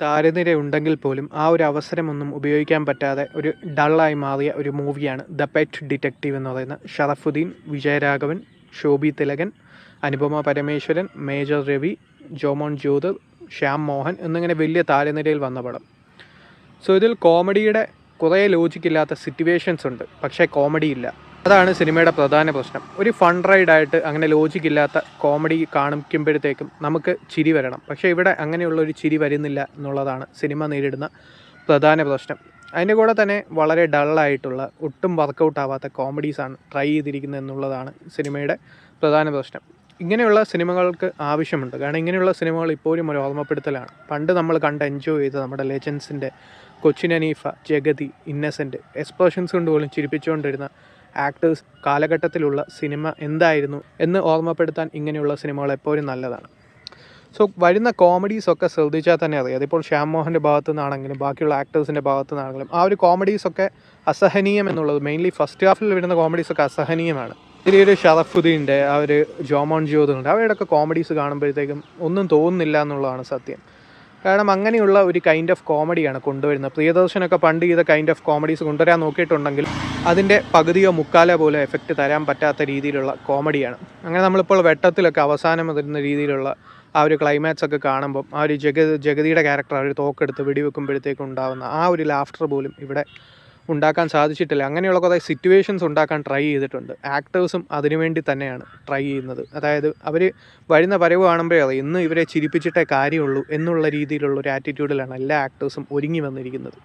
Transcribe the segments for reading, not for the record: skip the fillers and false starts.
താരനിര ഉണ്ടെങ്കിൽ പോലും ആ ഒരു അവസരമൊന്നും ഉപയോഗിക്കാൻ പറ്റാതെ ഒരു ഡള്ളായി മാറിയ ഒരു മൂവിയാണ് ദ പെറ്റ് ഡിറ്റക്റ്റീവ് എന്ന് പറയുന്നത്. ഷറഫുദ്ദീൻ, വിജയരാഘവൻ, ശോഭി തിലകൻ, അനുപമ പരമേശ്വരൻ, മേജർ രവി, ജോമോൻ ജ്യോതിർ, ശ്യാം മോഹൻ എന്നിങ്ങനെ വലിയ താരനിരയിൽ വന്ന പടം. സോ ഇതിൽ കോമഡിയുടെ കുറേ ലോജിക്കില്ലാത്ത സിറ്റുവേഷൻസ് ഉണ്ട്, പക്ഷേ കോമഡി ഇല്ല. അതാണ് സിനിമയുടെ പ്രധാന പ്രശ്നം. ഒരു ഫൺ റൈഡായിട്ട് അങ്ങനെ ലോജിക്കില്ലാത്ത കോമഡി കാണിക്കുമ്പോഴത്തേക്കും നമുക്ക് ചിരി വരണം. പക്ഷേ ഇവിടെ അങ്ങനെയുള്ള ഒരു ചിരി വരുന്നില്ല എന്നുള്ളതാണ് സിനിമ നേരിടുന്ന പ്രധാന പ്രശ്നം. അതിൻ്റെ കൂടെ തന്നെ വളരെ ഡള്ളായിട്ടുള്ള ഒട്ടും വർക്കൗട്ട് ആവാത്ത കോമഡീസാണ് ട്രൈ ചെയ്തിരിക്കുന്നത് എന്നുള്ളതാണ് സിനിമയുടെ പ്രധാന പ്രശ്നം. ഇങ്ങനെയുള്ള സിനിമകൾക്ക് ആവശ്യമുണ്ട്. കാരണം ഇങ്ങനെയുള്ള സിനിമകൾ ഇപ്പോഴും ഒരു ഓർമ്മപ്പെടുത്തലാണ്. പണ്ട് നമ്മൾ കണ്ട് എൻജോയ് ചെയ്ത് നമ്മുടെ ലെജൻസിൻ്റെ കൊച്ചിൻ ഹനീഫ, ജഗതി, ഇന്നസെൻറ്റ് എക്സ്പ്രഷൻസ് കൊണ്ട് പോലും ചിരിപ്പിച്ചുകൊണ്ടിരുന്ന ആക്ടേഴ്സ് കാലഘട്ടത്തിലുള്ള സിനിമ എന്തായിരുന്നു എന്ന് ഓർമ്മപ്പെടുത്താൻ ഇങ്ങനെയുള്ള സിനിമകൾ എപ്പോഴും നല്ലതാണ്. സോ വരുന്ന കോമഡീസൊക്കെ ശ്രദ്ധിച്ചാൽ തന്നെ അറിയാം. അതിപ്പോൾ ശ്യാം മോഹൻ്റെ ഭാഗത്തു നിന്നാണെങ്കിലും ബാക്കിയുള്ള ആക്ടേഴ്സിൻ്റെ ഭാഗത്തു നിന്നാണെങ്കിലും ആ ഒരു കോമഡീസൊക്കെ അസഹനീയം എന്നുള്ളത്, മെയിൻലി ഫസ്റ്റ് ഹാഫിൽ വരുന്ന കോമഡീസൊക്കെ അസഹനീയമാണ്. ഇതിലൊരു ഷറഫുദ്ദീൻ്റെ ആ ഒരു ജോമോൻ ജ്യോതിറുണ്ട്, അവരുടെയൊക്കെ കോമഡീസ് കാണുമ്പോഴത്തേക്കും ഒന്നും തോന്നുന്നില്ല എന്നുള്ളതാണ് സത്യം. കാരണം അങ്ങനെയുള്ള ഒരു കൈൻഡ് ഓഫ് കോമഡിയാണ് കൊണ്ടുവരുന്നത്. പ്രിയദർശനൊക്കെ പണ്ട് ചെയ്ത കൈൻഡ് ഓഫ് കോമഡീസ് കൊണ്ടുവരാൻ നോക്കിയിട്ടുണ്ടെങ്കിൽ അതിൻ്റെ പകുതിയോ മുക്കാലോ പോലെ എഫക്റ്റ് തരാൻ പറ്റാത്ത രീതിയിലുള്ള കോമഡിയാണ്. അങ്ങനെ നമ്മളിപ്പോൾ വെട്ടത്തിലൊക്കെ അവസാനം വരുന്ന രീതിയിലുള്ള ആ ഒരു ക്ലൈമാക്സ് ഒക്കെ കാണുമ്പം ആ ഒരു ജഗതിയുടെ ക്യാരക്ടർ ആ ഒരു തോക്കെടുത്ത് വെടിവെക്കുമ്പോഴത്തേക്കും ഉണ്ടാകുന്ന ആ ഒരു ലാഫ്റ്റർ പോലും ഇവിടെ ഉണ്ടാക്കാൻ സാധിച്ചിട്ടില്ല. അങ്ങനെയുള്ള കുറേ സിറ്റുവേഷൻസ് ഉണ്ടാക്കാൻ ട്രൈ ചെയ്തിട്ടുണ്ട്. ആക്ടേഴ്സും അതിനുവേണ്ടി തന്നെയാണ് ട്രൈ ചെയ്യുന്നത്. അതായത് അവർ വരുന്ന വരവ് കാണുമ്പോഴേ അറിയാം ഇന്ന് ഇവരെ ചിരിപ്പിച്ചിട്ടേ കാര്യമുള്ളൂ എന്നുള്ള രീതിയിലുള്ള ഒരു ആറ്റിറ്റ്യൂഡിലാണ് എല്ലാ ആക്ടേഴ്സും ഒരുങ്ങി വന്നിരിക്കുന്നത്.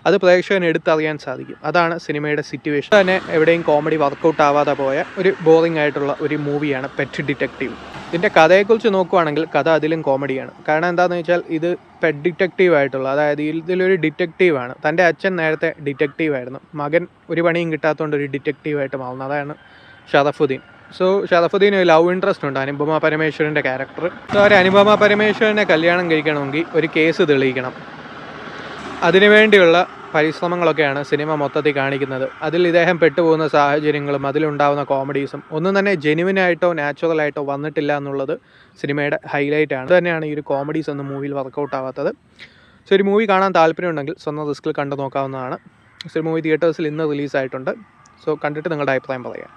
അത് പ്രേക്ഷകന് എടുത്തറിയാൻ സാധിക്കും. അതാണ് സിനിമയുടെ സിറ്റുവേഷൻ. തന്നെ എവിടെയും കോമഡി വർക്കൗട്ട് ആവാതെ പോയ ഒരു ബോറിംഗ് ആയിട്ടുള്ള ഒരു മൂവിയാണ് പെറ്റ് ഡിറ്റക്റ്റീവ്. ഇതിൻ്റെ കഥയെക്കുറിച്ച് നോക്കുവാണെങ്കിൽ കഥ അതിലും കോമഡിയാണ്. കാരണം എന്താണെന്ന് വെച്ചാൽ ഇത് പെറ്റ് ഡിറ്റക്റ്റീവ് ആയിട്ടുള്ള, അതായത് ഇതിലൊരു ഡിറ്റക്റ്റീവാണ്. തൻ്റെ അച്ഛൻ നേരത്തെ ഡിറ്റക്റ്റീവായിരുന്നു, മകൻ ഒരു പണിയും കിട്ടാത്തതുകൊണ്ട് ഒരു ഡിറ്റക്റ്റീവായിട്ട് മാറുന്നു. അതാണ് ഷറഫുദ്ദീൻ. സോ ഷറഫുദ്ദീന് ഒരു ലവ് ഇൻട്രസ്റ്റ് ഉണ്ട് അനുപമ പരമേശ്വരൻ്റെ ക്യാരക്ടർ. സോ ഒരു അനുപമ പരമേശ്വരനെ കല്യാണം കഴിക്കണമെങ്കിൽ ഒരു കേസ് തെളിയിക്കണം. അതിനുവേണ്ടിയുള്ള പരിശ്രമങ്ങളൊക്കെയാണ് സിനിമ മൊത്തത്തിൽ കാണിക്കുന്നത്. അതിൽ ഇദ്ദേഹം പെട്ടുപോകുന്ന സാഹചര്യങ്ങളും അതിലുണ്ടാകുന്ന കോമഡീസും ഒന്നും തന്നെ ജെനുവിനായിട്ടോ നാച്ചുറലായിട്ടോ വന്നിട്ടില്ല എന്നുള്ളത് സിനിമയുടെ ഹൈലൈറ്റാണ്. അത് തന്നെയാണ് ഈ ഒരു കോമഡീസ് ഒന്നും മൂവിയിൽ വർക്കൗട്ട് ആവാത്തത്. സോ ഒരു മൂവി കാണാൻ താല്പര്യമുണ്ടെങ്കിൽ സ്വന്തം റിസ്കിൽ കണ്ടു നോക്കാവുന്നതാണ്. സോ ഒരു മൂവി തിയേറ്റേഴ്സിൽ ഇന്ന് റിലീസായിട്ടുണ്ട്. സോ കണ്ടിട്ട് നിങ്ങളുടെ അഭിപ്രായം പറയുക.